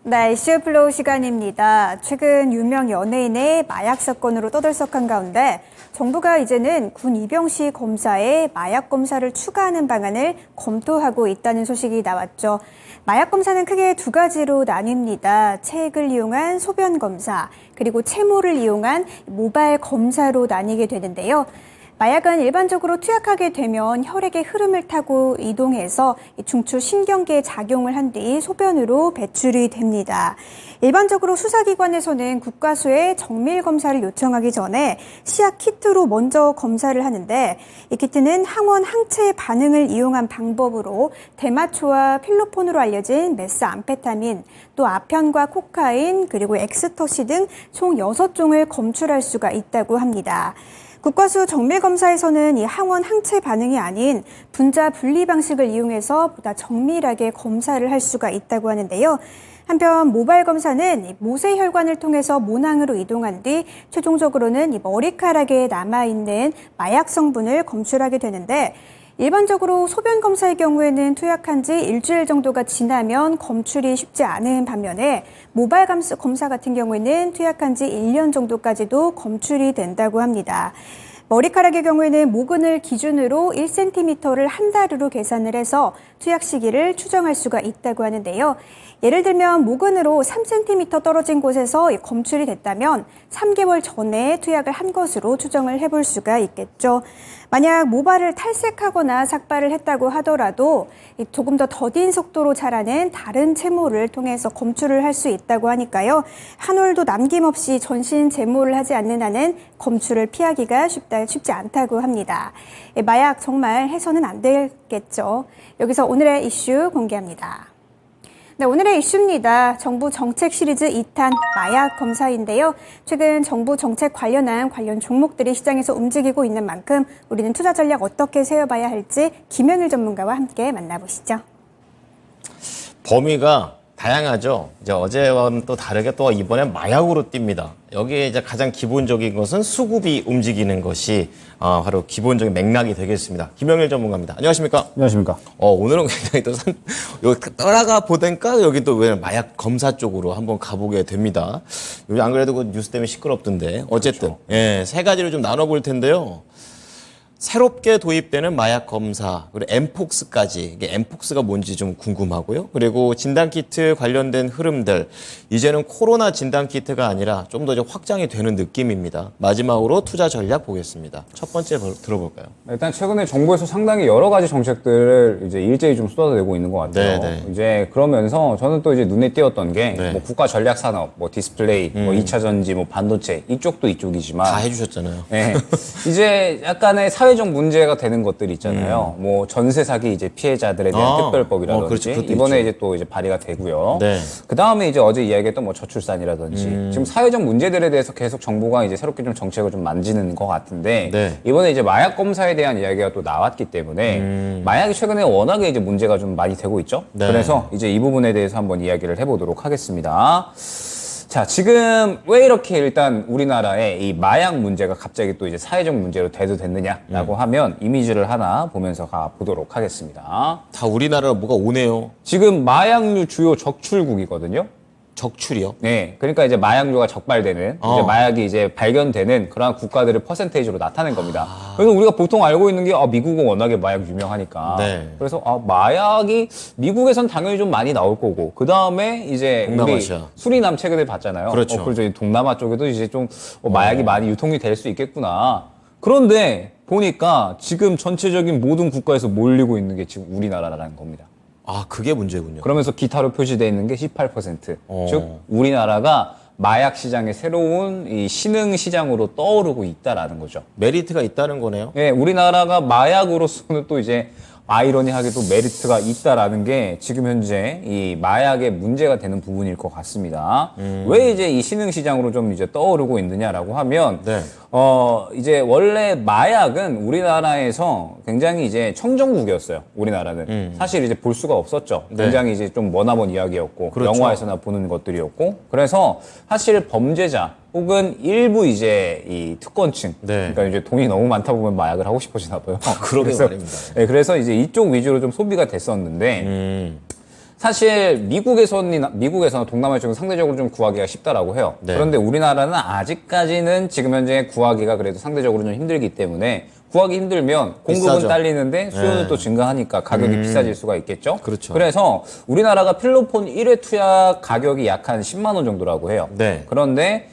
네, 이슈 플로우 시간입니다. 최근 유명 연예인의 마약 사건으로 떠들썩한 가운데 정부가 이제는 군 입영 시 검사에 마약 검사를 추가하는 방안을 검토하고 있다는 소식이 나왔죠. 마약 검사는 크게 두 가지로 나뉩니다. 체액을 이용한 소변 검사, 그리고 채모를 이용한 모발 검사로 나뉘게 되는데요. 마약은 일반적으로 투약하게 되면 혈액의 흐름을 타고 이동해서 중추 신경계에 작용을 한 뒤 소변으로 배출이 됩니다. 일반적으로 수사기관에서는 국과수에 정밀 검사를 요청하기 전에 시약 키트로 먼저 검사를 하는데, 이 키트는 항원 항체 반응을 이용한 방법으로 대마초와 필로폰으로 알려진 메스암페타민, 또 아편과 코카인, 그리고 엑스터시 등 총 6종을 검출할 수가 있다고 합니다. 국과수 정밀검사에서는 이 항원 항체 반응이 아닌 분자 분리 방식을 이용해서 보다 정밀하게 검사를 할 수가 있다고 하는데요. 한편 모발 검사는 모세혈관을 통해서 모낭으로 이동한 뒤 최종적으로는 이 머리카락에 남아있는 마약 성분을 검출하게 되는데, 일반적으로 소변 검사의 경우에는 투약한 지 일주일 정도가 지나면 검출이 쉽지 않은 반면에 모발 검사 같은 경우에는 투약한 지 1년 정도까지도 검출이 된다고 합니다. 머리카락의 경우에는 모근을 기준으로 1cm를 한 달으로 계산을 해서 투약 시기를 추정할 수가 있다고 하는데요. 예를 들면 모근으로 3cm 떨어진 곳에서 검출이 됐다면 3개월 전에 투약을 한 것으로 추정을 해볼 수가 있겠죠. 만약 모발을 탈색하거나 삭발을 했다고 하더라도 조금 더 더딘 속도로 자라는 다른 채모를 통해서 검출을 할 수 있다고 하니까요. 한 올도 남김없이 전신 제모를 하지 않는 한은 검출을 피하기가 쉽지 않다고 합니다. 마약 정말 해서는 안 되겠죠. 여기서 오늘의 이슈 공개합니다. 네, 오늘의 이슈입니다. 정부 정책 시리즈 2탄 마약 검사인데요. 최근 정부 정책 관련 종목들이 시장에서 움직이고 있는 만큼 우리는 투자 전략 어떻게 세워봐야 할지 김영일 전문가와 함께 만나보시죠. 범위가 다양하죠. 이제 어제와는 또 다르게 또 이번엔 마약으로 뜁니다. 여기에 이제 가장 기본적인 것은 수급이 움직이는 것이 바로 기본적인 맥락이 되겠습니다. 김영일 전문가입니다. 안녕하십니까? 안녕하십니까? 오늘은 굉장히 또 여기 따라가 보니까 여기 또 왜 마약 검사 쪽으로 한번 가보게 됩니다. 요즘 안 그래도 그 뉴스 때문에 시끄럽던데 어쨌든 그렇죠. 예, 세 가지를 좀 나눠볼 텐데요. 새롭게 도입되는 마약 검사, 그리고 엠폭스까지, 이게 엠폭스가 뭔지 좀 궁금하고요. 그리고 진단키트 관련된 흐름들, 이제는 코로나 진단키트가 아니라 좀 더 확장이 되는 느낌입니다. 마지막으로 투자 전략 보겠습니다. 첫 번째 들어볼까요? 일단 최근에 정부에서 상당히 여러 가지 정책들을 이제 일제히 좀 쏟아내고 있는 것 같아요. 네네. 이제 그러면서 저는 또 이제 눈에 띄었던 게 네. 뭐 국가 전략 산업, 뭐 디스플레이, 뭐 2차 전지, 뭐 반도체 이쪽도 이쪽이지만 다 해주셨잖아요. 네. 이제 약간의 사회적 문제가 되는 것들이 있잖아요. 뭐 전세 사기 이제 피해자들에 대한 특별법이라든지 그렇죠. 그것도 이번에 있죠. 이제 또 이제 발의가 되고요. 네. 그 다음에 이제 어제 이야기했던 뭐 저출산이라든지 지금 사회적 문제들에 대해서 계속 정부가 이제 새롭게 좀 정책을 좀 만지는 것 같은데 네. 이번에 이제 마약 검사에 대한 이야기가 또 나왔기 때문에 마약이 최근에 워낙에 이제 문제가 좀 많이 되고 있죠. 네. 그래서 이제 이 부분에 대해서 한번 이야기를 해보도록 하겠습니다. 자, 지금 왜 이렇게 일단 우리나라에 이 마약 문제가 갑자기 또 이제 사회적 문제로 대두됐느냐라고 하면 이미지를 하나 보면서 가보도록 하겠습니다. 다 우리나라로 뭐가 오네요. 지금 마약류 주요 적출국이거든요. 적출이요? 네, 그러니까 이제 마약류가 적발되는, 이제 마약이 이제 발견되는 그러한 국가들을 퍼센테이지로 나타낸 겁니다. 그래서 우리가 보통 알고 있는 게, 미국은 워낙에 마약 유명하니까. 네. 그래서, 마약이 미국에선 당연히 좀 많이 나올 거고, 그 다음에 이제 우리 동남아시아. 수리남 최근에 봤잖아요. 그렇죠. 그래서 동남아 쪽에도 이제 좀 마약이 많이 유통이 될 수 있겠구나. 그런데 보니까 지금 전체적인 모든 국가에서 몰리고 있는 게 지금 우리나라라는 겁니다. 그게 문제군요. 그러면서 기타로 표시되어 있는 게 18%. 즉 우리나라가 마약 시장의 새로운 이 신흥 시장으로 떠오르고 있다라는 거죠. 메리트가 있다는 거네요. 예, 우리나라가 마약으로서는 또 이제 아이러니하게도 메리트가 있다라는 게 지금 현재 이 마약의 문제가 되는 부분일 것 같습니다. 왜 이제 이 신흥 시장으로 좀 이제 떠오르고 있느냐라고 하면 네. 이제 원래 마약은 우리나라에서 굉장히 이제 청정국이었어요. 우리나라는 사실 이제 볼 수가 없었죠. 네. 굉장히 이제 좀 머나먼 이야기였고 그렇죠. 영화에서나 보는 것들이었고 그래서 사실 범죄자 혹은 일부 이제 이 특권층, 네. 그러니까 이제 돈이 너무 많다 보면 마약을 하고 싶어지나 봐요. 그러게 그래서, 말입니다. 네, 그래서 이제 이쪽 위주로 좀 소비가 됐었는데 사실 미국에서는 동남아 쪽은 상대적으로 좀 구하기가 쉽다라고 해요. 네. 그런데 우리나라는 아직까지는 지금 현재 구하기가 그래도 상대적으로 좀 힘들기 때문에 구하기 힘들면 공급은 비싸죠. 딸리는데 수요는 네. 또 증가하니까 가격이 비싸질 수가 있겠죠. 그렇죠. 그래서 우리나라가 필로폰 1회 투약 가격이 약 한 10만 원 정도라고 해요. 네. 그런데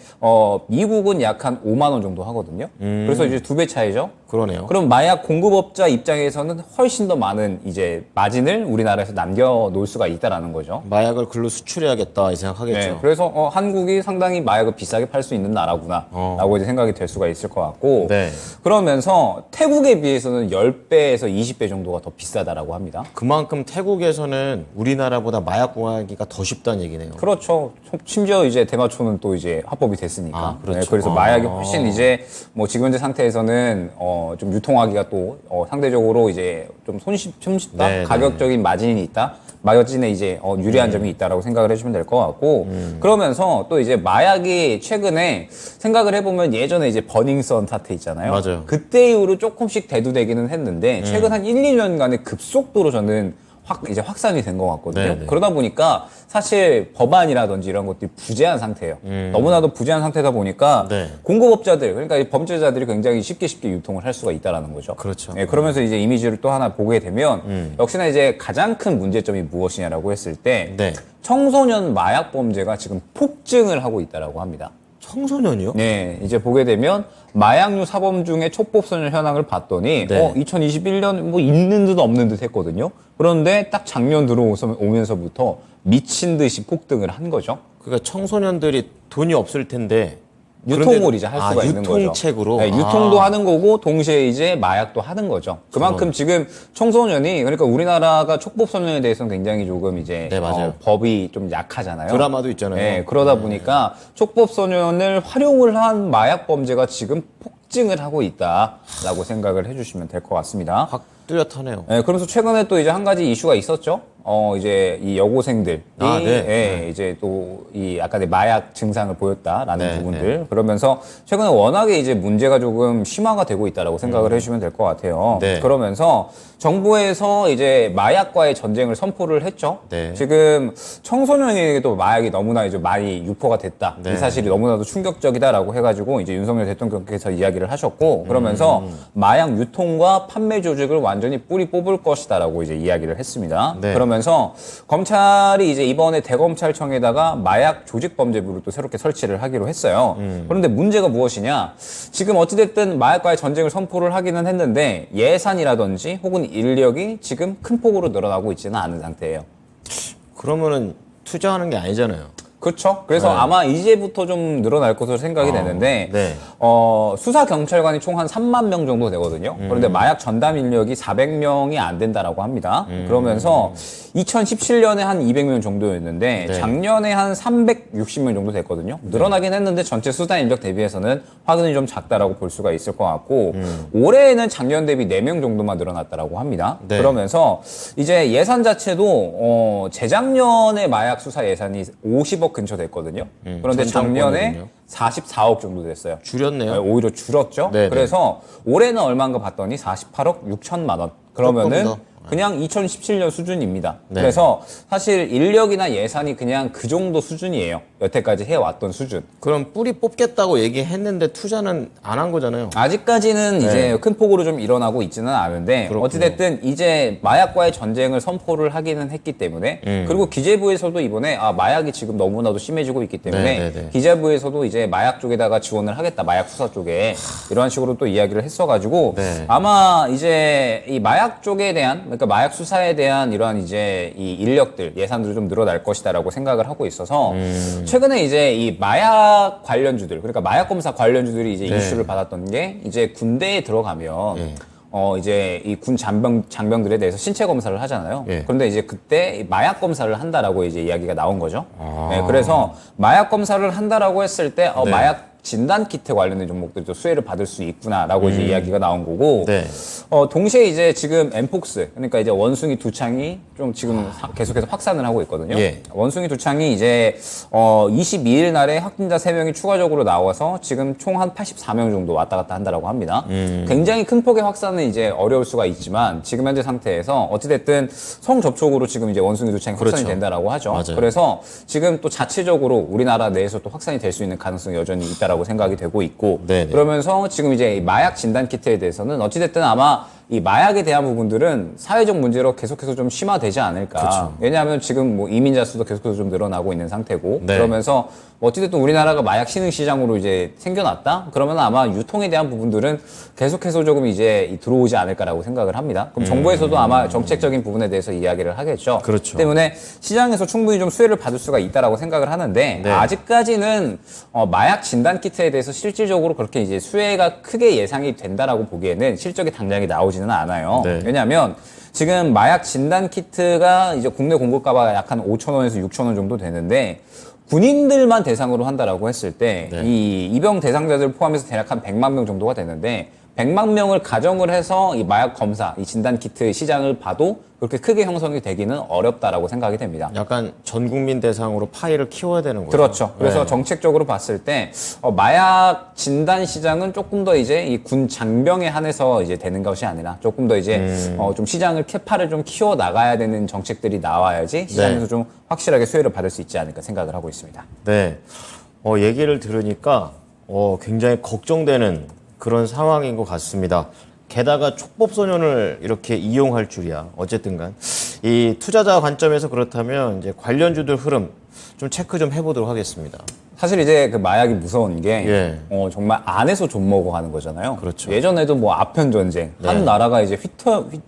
미국은 약 한 5만 원 정도 하거든요. 그래서 이제 2배 차이죠. 그러네요. 그럼 마약 공급업자 입장에서는 훨씬 더 많은 이제 마진을 우리나라에서 남겨놓을 수가 있다라는 거죠. 마약을 글로 수출해야겠다 이 생각하겠죠. 네, 그래서 한국이 상당히 마약을 비싸게 팔 수 있는 나라구나라고 이제 생각이 될 수가 있을 것 같고, 네. 그러면서 태국에 비해서는 10배에서 20배 정도가 더 비싸다라고 합니다. 그만큼 태국에서는 우리나라보다 마약 구하기가 더 쉽다는 얘기네요. 그렇죠. 심지어 이제 대마초는 또 이제 합법이 됐으니까. 아, 그렇죠. 네, 그래서 마약이 훨씬 이제 뭐 지금 현재 상태에서는 좀 유통하기가 또 상대적으로 이제 좀 손쉽다. 네, 가격적인 마진이 있다. 마진에 이제 유리한 점이 있다라고 생각을 해주시면 될 것 같고, 그러면서 또 이제 마약이 최근에 생각을 해보면 예전에 이제 버닝썬 사태 있잖아요. 맞아요. 그때 이후로 조금씩 대두되기는 했는데 최근 한 1, 2년간의 급속도로 저는 이제 확산이 된 것 같거든요. 네네. 그러다 보니까 사실 법안이라든지 이런 것들이 부재한 상태예요. 너무나도 부재한 상태다 보니까 네. 공급업자들, 그러니까 이 범죄자들이 굉장히 쉽게 유통을 할 수가 있다라는 거죠. 그렇죠. 네, 그러면서 이제 이미지를 또 하나 보게 되면 역시나 이제 가장 큰 문제점이 무엇이냐라고 했을 때 네. 청소년 마약 범죄가 지금 폭증을 하고 있다라고 합니다. 청소년이요? 네, 이제 보게 되면 마약류 사범 중에 촉법소년 현황을 봤더니 네. 2021년 뭐 있는 듯 없는 듯 했거든요. 그런데 딱 작년 들어오면서부터 미친 듯이 폭등을 한 거죠. 그러니까 청소년들이 돈이 없을 텐데 유통을 그런데- 이제 할 수가 있는 거죠. 유통책으로. 네, 유통도 하는 거고 동시에 이제 마약도 하는 거죠. 그만큼 지금 청소년이, 그러니까 우리나라가 촉법소년에 대해서는 굉장히 조금 이제 네, 맞아요. 법이 좀 약하잖아요. 드라마도 있잖아요. 네, 그러다 보니까 촉법소년을 활용을 한 마약 범죄가 지금 폭증을 하고 있다라고 생각을 해주시면 될 것 같습니다. 확 뚜렷하네요. 네, 그러면서 최근에 또 이제 한 가지 이슈가 있었죠. 이제 이 여고생들이 네. 이제 또 이 약간의 마약 증상을 보였다라는 네, 부분들. 그러면서 최근에 워낙에 이제 문제가 조금 심화가 되고 있다라고 생각을 해주시면 될 것 같아요. 네. 그러면서 정부에서 이제 마약과의 전쟁을 선포를 했죠. 네. 지금 청소년에게도 마약이 너무나 이제 많이 유포가 됐다. 네. 이 사실이 너무나도 충격적이다라고 해가지고 이제 윤석열 대통령께서 이야기를 하셨고, 그러면서 마약 유통과 판매 조직을 완전히 뿌리 뽑을 것이다라고 이제 이야기를 했습니다. 네. 그러면서 검찰이 이제 이번에 대검찰청에다가 마약 조직범죄부를 또 새롭게 설치를 하기로 했어요. 그런데 문제가 무엇이냐? 지금 어찌됐든 마약과의 전쟁을 선포를 하기는 했는데 예산이라든지 혹은 인력이 지금 큰 폭으로 늘어나고 있지는 않은 상태예요. 그러면은 투자하는 게 아니잖아요. 그렇죠. 그래서 네. 아마 이제부터 좀 늘어날 것으로 생각이 되는데, 네. 수사 경찰관이 총 한 3만 명 정도 되거든요. 그런데 마약 전담 인력이 400명이 안 된다라고 합니다. 그러면서 2017년에 한 200명 정도였는데 네. 작년에 한 360명 정도 됐거든요. 늘어나긴 했는데 전체 수사 인력 대비해서는 확연히 좀 작다라고 볼 수가 있을 것 같고, 올해에는 작년 대비 4명 정도만 늘어났다라고 합니다. 네. 그러면서 이제 예산 자체도 재작년에 마약 수사 예산이 50억 근처 됐거든요. 그런데 작년에 전정권이군요. 44억 정도 됐어요. 줄였네요. 네, 오히려 줄었죠. 네네. 그래서 올해는 얼마인가 봤더니 48억 6천만 원. 그러면은 조금 더. 그냥 2017년 수준입니다. 네. 그래서 사실 인력이나 예산이 그냥 그 정도 수준이에요. 여태까지 해왔던 수준. 그럼 뿌리 뽑겠다고 얘기했는데 투자는 안 한 거잖아요. 아직까지는 이제 큰 폭으로 좀 일어나고 있지는 않은데, 그렇군요. 어찌됐든 이제 마약과의 전쟁을 선포를 하기는 했기 때문에, 그리고 기재부에서도 이번에 마약이 지금 너무나도 심해지고 있기 때문에 네네네. 기재부에서도 이제 마약 쪽에다가 지원을 하겠다, 마약 수사 쪽에 이러한 식으로 또 이야기를 했어가지고 네. 아마 이제 이 마약 쪽에 대한, 그러니까 마약 수사에 대한 이러한 이제 이 인력들 예산들이 좀 늘어날 것이다라고 생각을 하고 있어서 최근에 이제 이 마약 관련주들, 그러니까 마약 검사 관련주들이 이제 네. 이슈를 받았던 게, 이제 군대에 들어가면 예. 이제 이 군 장병들에 대해서 신체 검사를 하잖아요. 예. 그런데 이제 그때 이 마약 검사를 한다라고 이제 이야기가 나온 거죠. 네, 그래서 마약 검사를 한다라고 했을 때 네. 마약 진단 키트 관련된 종목들도 수혜를 받을 수 있구나라고 이제 이야기가 나온 거고. 네. 동시에 이제 지금 엠폭스, 그러니까 이제 원숭이 두 창이 좀 지금 계속해서 확산을 하고 있거든요. 예. 원숭이 두 창이 이제 22일 날에 확진자 3명이 추가적으로 나와서 지금 총 한 84명 정도 왔다 갔다 한다라고 합니다. 굉장히 큰 폭의 확산은 이제 어려울 수가 있지만 지금 현재 상태에서 어찌됐든 성접촉으로 지금 이제 원숭이 두 창이 확산이 그렇죠. 된다라고 하죠. 맞아요. 그래서 지금 또 자체적으로 우리나라 내에서 또 확산이 될 수 있는 가능성이 여전히 있다라고 생각이 되고 있고. 네네. 그러면서 지금 이제 이 마약 진단 키트에 대해서는 어찌됐든 아마 이 마약에 대한 부분들은 사회적 문제로 계속해서 좀 심화되지 않을까. 그쵸. 왜냐하면 지금 뭐 이민자 수도 계속해서 좀 늘어나고 있는 상태고. 네. 그러면서 어찌됐든 우리나라가 마약 신흥 시장으로 이제 생겨났다? 그러면 아마 유통에 대한 부분들은 계속해서 조금 이제 들어오지 않을까라고 생각을 합니다. 그럼 정부에서도 아마 정책적인 부분에 대해서 이야기를 하겠죠. 그렇죠. 때문에 시장에서 충분히 좀 수혜를 받을 수가 있다라고 생각을 하는데 네. 아직까지는 마약 진단 키트에 대해서 실질적으로 그렇게 이제 수혜가 크게 예상이 된다라고 보기에는 실적이 당장에 나오지는 않아요. 네. 왜냐하면 지금 마약 진단 키트가 이제 국내 공급가가 약 한 5,000원에서 6,000원 정도 되는데 군인들만 대상으로 한다라고 했을 때 네. 이 입영 대상자들 포함해서 대략 한 100만 명 정도가 되는데 100만 명을 가정을 해서 이 마약 검사, 이 진단 키트 시장을 봐도 그렇게 크게 형성이 되기는 어렵다라고 생각이 됩니다. 약간 전 국민 대상으로 파이를 키워야 되는 거죠. 그렇죠. 그래서 네. 정책적으로 봤을 때 마약 진단 시장은 조금 더 이제 이 군 장병에 한해서 이제 되는 것이 아니라 조금 더 이제 좀 시장을 캐파를 좀 키워 나가야 되는 정책들이 나와야지 시장에서 네. 좀 확실하게 수혜를 받을 수 있지 않을까 생각을 하고 있습니다. 네. 얘기를 들으니까 굉장히 걱정되는 그런 상황인 것 같습니다. 게다가 촉법소년을 이렇게 이용할 줄이야. 어쨌든 간. 이 투자자 관점에서 그렇다면 이제 관련주들 흐름 좀 체크 좀 해보도록 하겠습니다. 사실 이제 그 마약이 무서운 게 예. 정말 안에서 좀 먹어가는 거잖아요. 그렇죠. 예전에도 뭐 아편 전쟁 네. 한 나라가 이제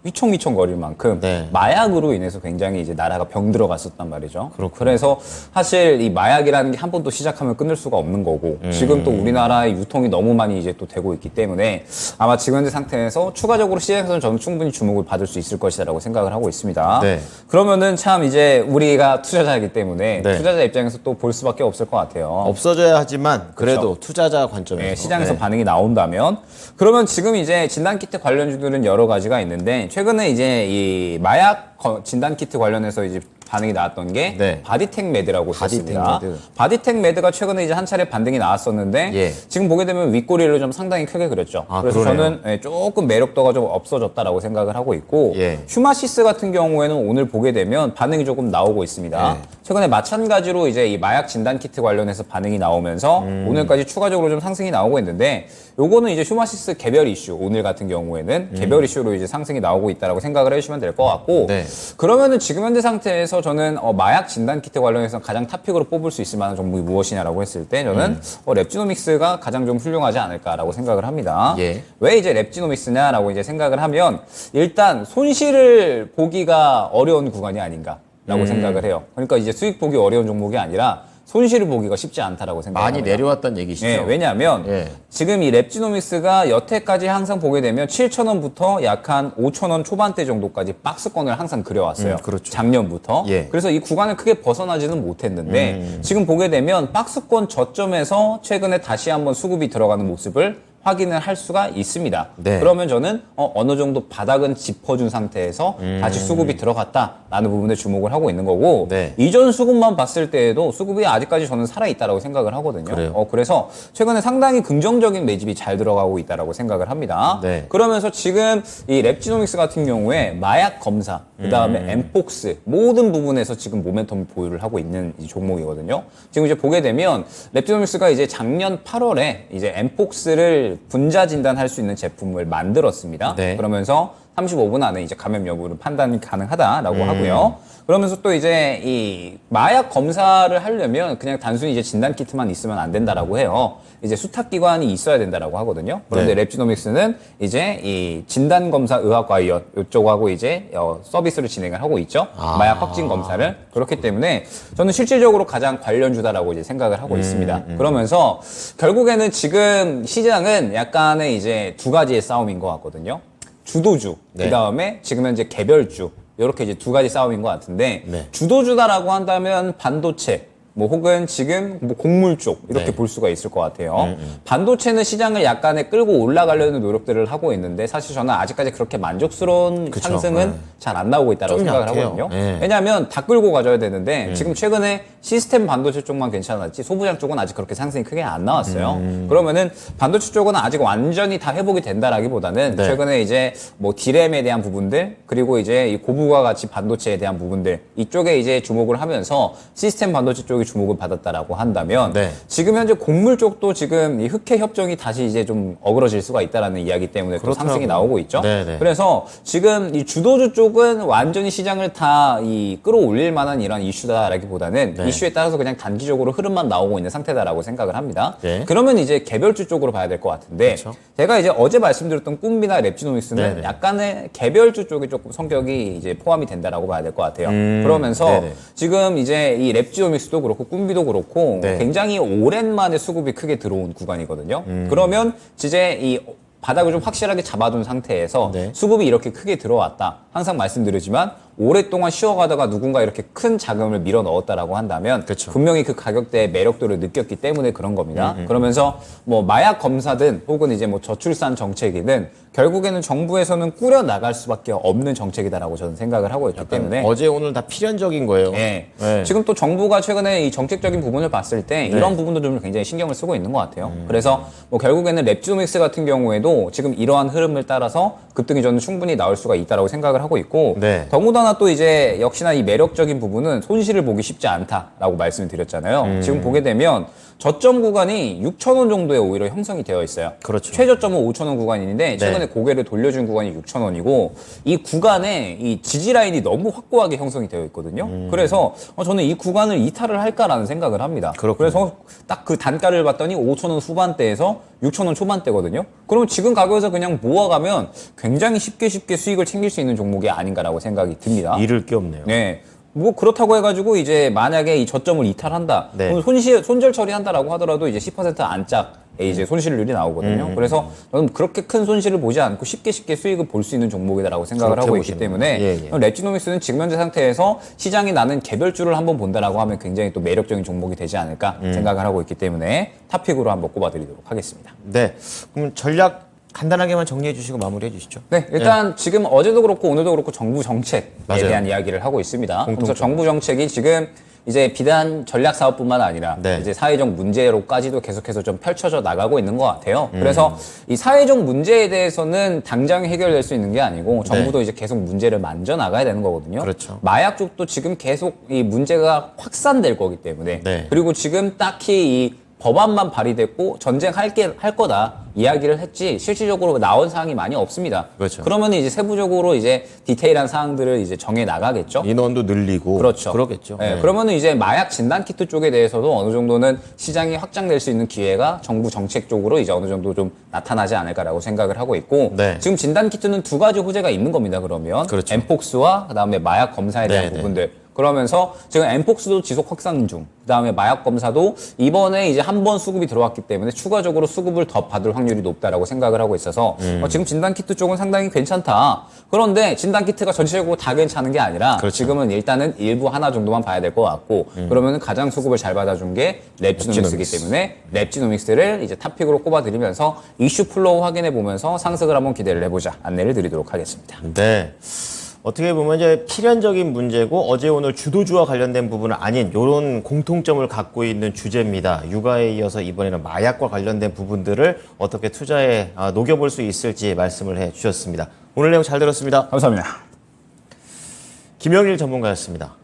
휘청휘청거릴 만큼 네. 마약으로 인해서 굉장히 이제 나라가 병 들어갔었단 말이죠. 그렇군요. 그래서 사실 이 마약이라는 게 한 번 또 시작하면 끊을 수가 없는 거고 지금 또 우리나라의 유통이 너무 많이 이제 또 되고 있기 때문에 아마 지금 현재 상태에서 추가적으로 시장에서는 저는 충분히 주목을 받을 수 있을 것이다라고 생각을 하고 있습니다. 네. 그러면은 참 이제 우리가 투자자이기 때문에 네. 투자자 입장에서 또 볼 수밖에 없을 것 같아요. 없어져야 하지만 그래도 그렇죠. 투자자 관점에서 네, 시장에서 네. 반응이 나온다면 그러면 지금 이제 진단키트 관련주들은 여러 가지가 있는데 최근에 이제 이 마약 진단키트 관련해서 이제 반응이 나왔던 게 네. 바디텍 매드라고 있었습니다. 바디텍 매드. 바디텍 매드가 최근에 이제 한 차례 반등이 나왔었는데 예. 지금 보게 되면 윗꼬리를 좀 상당히 크게 그렸죠. 아, 그래서 그러네요. 저는 조금 매력도가 좀 없어졌다라고 생각을 하고 있고 예. 휴마시스 같은 경우에는 오늘 보게 되면 반응이 조금 나오고 있습니다. 예. 최근에 마찬가지로 이제 이 마약 진단 키트 관련해서 반응이 나오면서 오늘까지 추가적으로 좀 상승이 나오고 있는데 요거는 이제 휴마시스 개별 이슈 오늘 같은 경우에는 개별 이슈로 이제 상승이 나오고 있다라고 생각을 해주시면 될 것 같고 네. 그러면은 지금 현재 상태에서 저는 마약 진단 키트 관련해서 가장 탑픽으로 뽑을 수 있을 만한 종목이 무엇이냐라고 했을 때 저는 랩지노믹스가 가장 좀 훌륭하지 않을까라고 생각을 합니다. 예. 왜 이제 랩지노믹스냐라고 이제 생각을 하면 일단 손실을 보기가 어려운 구간이 아닌가라고 생각을 해요. 그러니까 이제 수익 보기 어려운 종목이 아니라 손실을 보기가 쉽지 않다라고 생각합니다. 많이 내려왔다는 얘기시죠? 네, 왜냐하면 예. 지금 이 랩지노믹스가 여태까지 항상 보게 되면 7,000원부터 약 한 5,000원 초반대 정도까지 박스권을 항상 그려왔어요. 그렇죠. 작년부터. 예. 그래서 이 구간을 크게 벗어나지는 못했는데 지금 보게 되면 박스권 저점에서 최근에 다시 한번 수급이 들어가는 모습을 확인을 할 수가 있습니다. 네. 그러면 저는 어느 정도 바닥은 짚어준 상태에서 다시 수급이 들어갔다라는 부분에 주목을 하고 있는 거고 네. 이전 수급만 봤을 때에도 수급이 아직까지 저는 살아있다라고 생각을 하거든요. 그래요? 그래서 최근에 상당히 긍정적인 매집이 잘 들어가고 있다라고 생각을 합니다. 네. 그러면서 지금 이 랩지노믹스 같은 경우에 마약 검사, 그 다음에 엠폭스 모든 부분에서 지금 모멘텀을 보유를 하고 있는 이 종목이거든요. 지금 이제 보게 되면 랩지노믹스가 이제 작년 8월에 이제 엠폭스를 분자 진단할 수 있는 제품을 만들었습니다. 네. 그러면서 35분 안에 이제 감염 여부를 판단이 가능하다라고 하고요. 그러면서 또 이제 이 마약 검사를 하려면 그냥 단순히 이제 진단 키트만 있으면 안 된다라고 해요. 이제 수탁기관이 있어야 된다라고 하거든요. 그런데 네. 랩지노믹스는 이제 이 진단검사 의학과의원 이쪽하고 이제 서비스를 진행을 하고 있죠. 마약 확진 검사를. 그렇기 때문에 저는 실질적으로 가장 관련주다라고 이제 생각을 하고 있습니다. 그러면서 결국에는 지금 시장은 약간의 이제 두 가지의 싸움인 것 같거든요. 주도주, 네. 그 다음에 지금 현재 개별주. 이렇게 이제 두 가지 싸움인 것 같은데 네. 주도주다라고 한다면 반도체, 뭐 혹은 지금 뭐 곡물 쪽 이렇게 네. 볼 수가 있을 것 같아요. 반도체는 시장을 약간의 끌고 올라가려는 노력들을 하고 있는데 사실 저는 아직까지 그렇게 만족스러운 그쵸. 상승은 네. 잘 안 나오고 있다고 좀 생각을 약해요. 하거든요. 네. 왜냐하면 다 끌고 가져야 되는데 지금 최근에 시스템 반도체 쪽만 괜찮았지 소부장 쪽은 아직 그렇게 상승이 크게 안 나왔어요. 그러면은 반도체 쪽은 아직 완전히 다 회복이 된다라기보다는 네. 최근에 이제 뭐 D램에 대한 부분들 그리고 이제 이 고부가 가치 반도체에 대한 부분들 이쪽에 이제 주목을 하면서 시스템 반도체 쪽이 주목을 받았다라고 한다면 네. 지금 현재 곡물 쪽도 지금 이 흑해 협정이 다시 이제 좀 어그러질 수가 있다라는 이야기 때문에 또 그렇더라고요. 상승이 나오고 있죠. 네네. 그래서 지금 이 주도주 쪽은 완전히 시장을 다 이 끌어올릴 만한 이런 이슈다라기보다는 네. 이슈에 따라서 그냥 단기적으로 흐름만 나오고 있는 상태다라고 생각을 합니다. 네. 그러면 이제 개별주 쪽으로 봐야 될 것 같은데 그렇죠. 제가 이제 어제 말씀드렸던 꿈비나 랩지노믹스는 네네. 약간의 개별주 쪽이 조금 성격이 이제 포함이 된다라고 봐야 될 것 같아요. 그러면서 네네. 지금 이제 이 랩지노믹스도 그렇고 꿈비도 그렇고 네. 굉장히 오랜만에 수급이 크게 들어온 구간이거든요. 그러면 이제 이 바닥을 좀 확실하게 잡아둔 상태에서 네. 수급이 이렇게 크게 들어왔다. 항상 말씀드리지만 오랫동안 쉬어가다가 누군가 이렇게 큰 자금을 밀어 넣었다라고 한다면 그쵸. 분명히 그 가격대의 매력도를 느꼈기 때문에 그런 겁니다. 그러면서 뭐 마약 검사든 혹은 이제 뭐 저출산 정책이든 결국에는 정부에서는 꾸려 나갈 수밖에 없는 정책이다라고 저는 생각을 하고 있기 때문에 어제 오늘 다 필연적인 거예요. 네. 네. 지금 또 정부가 최근에 이 정책적인 부분을 봤을 때 이런 부분도 좀 굉장히 신경을 쓰고 있는 것 같아요. 그래서 뭐 결국에는 랩지노믹스 같은 경우에도 지금 이러한 흐름을 따라서 급등이 저는 충분히 나올 수가 있다라고 생각을 하고 있고 네. 더군다나 또 이제 역시나 이 매력적인 부분은 손실을 보기 쉽지 않다라고 말씀을 드렸잖아요. 지금 보게 되면 저점 구간이 6,000원 정도에 오히려 형성이 되어 있어요. 그렇죠. 최저점은 5,000원 구간인데 최근에 고개를 돌려준 구간이 6,000원이고 이 구간에 이 지지 라인이 너무 확고하게 형성이 되어 있거든요. 그래서 저는 이 구간을 이탈을 할까라는 생각을 합니다. 그렇군요. 그래서 딱 그 단가를 봤더니 5,000원 후반대에서 6,000원 초반대거든요. 그럼 지금 가격에서 그냥 모아가면 굉장히 쉽게 수익을 챙길 수 있는 종목이 아닌가라고 생각이 듭니다. 잃을 게 없네요. 네. 뭐 그렇다고 해가지고 이제 만약에 이 저점을 이탈한다, 네. 그럼 손절 처리한다라고 하더라도 이제 10% 안짝의 이제 손실률이 나오거든요. 그래서 저는 그렇게 큰 손실을 보지 않고 쉽게 수익을 볼 수 있는 종목이다라고 생각을 그렇게 하고 있기 보시는구나. 때문에 예, 예. 랩지노믹스는 지금 현재 상태에서 시장이 나는 개별주를 한번 본다라고 하면 굉장히 또 매력적인 종목이 되지 않을까 생각을 하고 있기 때문에 탑픽으로 한번 꼽아드리도록 하겠습니다. 네. 그럼 전략 간단하게만 정리해 주시고 마무리해 주시죠. 네, 일단 지금 어제도 그렇고 오늘도 그렇고 정부 정책에 맞아요. 대한 이야기를 하고 있습니다. 그래서 공통점. 정부 정책이 지금 이제 비단 전략 사업뿐만 아니라 네. 이제 사회적 문제로까지도 계속해서 좀 펼쳐져 나가고 있는 것 같아요. 그래서 이 사회적 문제에 대해서는 당장 해결될 수 있는 게 아니고 정부도 이제 계속 문제를 만져 나가야 되는 거거든요. 그렇죠. 마약 쪽도 지금 계속 이 문제가 확산될 거기 때문에 네. 그리고 지금 딱히 이 법안만 발의됐고 전쟁할 거다 이야기를 했지 실질적으로 나온 사항이 많이 없습니다. 그렇죠. 그러면 이제 세부적으로 이제 디테일한 사항들을 이제 정해 나가겠죠. 인원도 늘리고 그렇죠. 그러겠죠. 네, 네. 그러면은 이제 마약 진단 키트 쪽에 대해서도 어느 정도는 시장이 확장될 수 있는 기회가 정부 정책 쪽으로 이제 어느 정도 좀 나타나지 않을까라고 생각을 하고 있고 네. 지금 진단 키트는 두 가지 호재가 있는 겁니다. 그러면 그렇죠. 엠폭스와 그다음에 마약 검사에 대한 네, 네. 부분들. 그러면서 지금 엠폭스도 지속 확산 중, 그다음에 마약 검사도 이번에 이제 한 번 수급이 들어왔기 때문에 추가적으로 수급을 더 받을 확률이 높다라고 생각을 하고 있어서 지금 진단 키트 쪽은 상당히 괜찮다. 그런데 진단 키트가 전체적으로 다 괜찮은 게 아니라 그렇죠. 지금은 일단은 일부 하나 정도만 봐야 될 것 같고 그러면은 가장 수급을 잘 받아준 게 랩지노믹스이기 때문에 랩지노믹스를 이제 탑픽으로 꼽아드리면서 이슈 플로우 확인해 보면서 상승을 한번 기대를 해보자 안내를 드리도록 하겠습니다. 네. 어떻게 보면 이제 필연적인 문제고 어제 오늘 주도주와 관련된 부분은 아닌 이런 공통점을 갖고 있는 주제입니다. 육아에 이어서 이번에는 마약과 관련된 부분들을 어떻게 투자에 녹여볼 수 있을지 말씀을 해 주셨습니다. 오늘 내용 잘 들었습니다. 감사합니다. 김영일 전문가였습니다.